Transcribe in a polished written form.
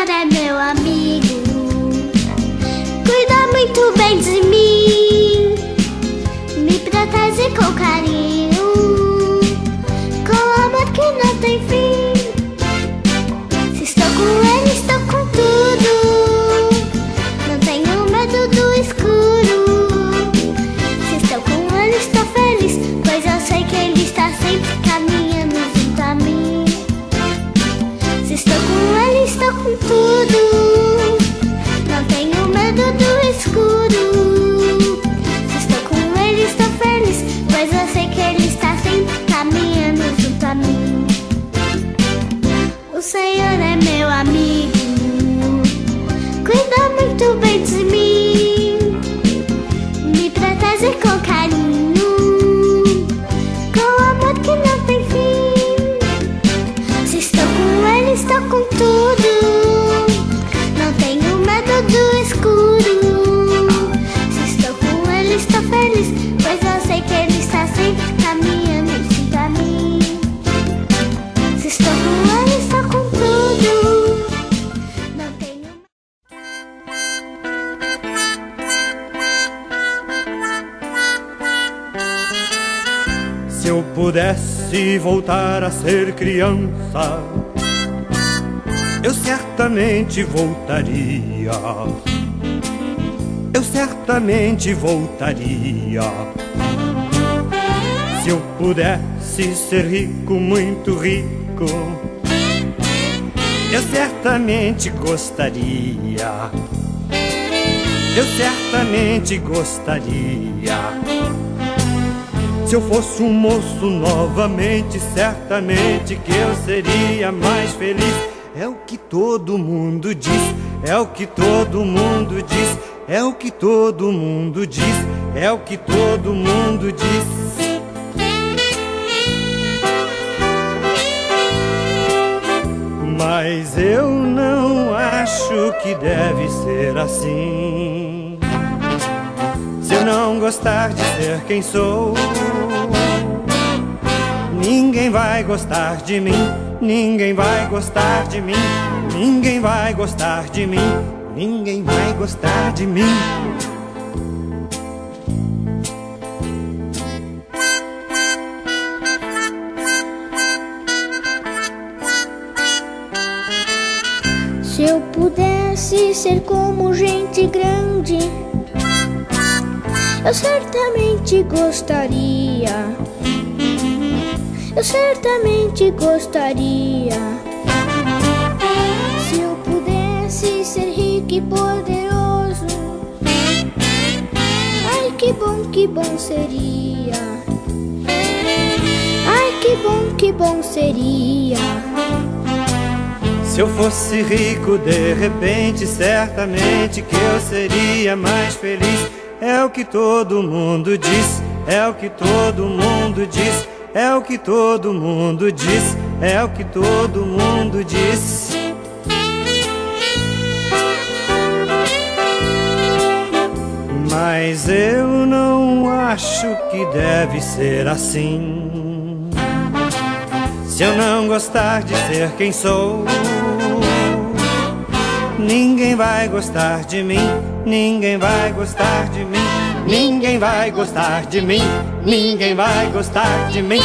Senhor é meu amigo, cuida muito bem de mim, me protege com carinho, com amor que não tem fim. Se estou com Ele, estou com tudo, não tenho medo do escuro. Se estou com Ele, estou feliz, pois eu sei que Ele está sempre caminhando junto a mim. Se estou com Ele, estou com tudo, não tenho medo do escuro. Se estou com Ele, estou feliz, pois eu sei que Ele está sempre caminhando junto a mim. O Senhor é meu amigo, cuida muito bem de mim, me protege com carinho, com amor que não tem fim. Se estou com Ele, estou com tudo, não tenho medo do escuro. Se estou com Ele, estou feliz, pois eu sei que Ele está sempre caminhando junto a mim. Se estou com Ele, estou com tudo, não tenho. Se eu pudesse voltar a ser criança, eu certamente voltaria. Eu certamente voltaria. Se eu pudesse ser rico, muito rico, eu certamente gostaria. Eu certamente gostaria. Se eu fosse um moço novamente, certamente que eu seria mais feliz. É o que todo mundo diz, é o que todo mundo diz, é o que todo mundo diz, é o que todo mundo diz. Mas eu não acho que deve ser assim. Se eu não gostar de ser quem sou, ninguém vai gostar de mim, ninguém vai gostar de mim, ninguém vai gostar de mim, ninguém vai gostar de mim. Se eu pudesse ser como gente grande, eu certamente gostaria. Eu certamente gostaria. Se eu pudesse ser rico e poderoso, ai que bom seria. Ai que bom seria. Se eu fosse rico de repente, certamente que eu seria mais feliz. É o que todo mundo diz, é o que todo mundo diz, é o que todo mundo diz, é o que todo mundo diz. Mas eu não acho que deve ser assim. Se eu não gostar de ser quem sou, ninguém vai gostar de mim, ninguém vai gostar de mim, ninguém vai gostar de mim, ninguém vai gostar de mim.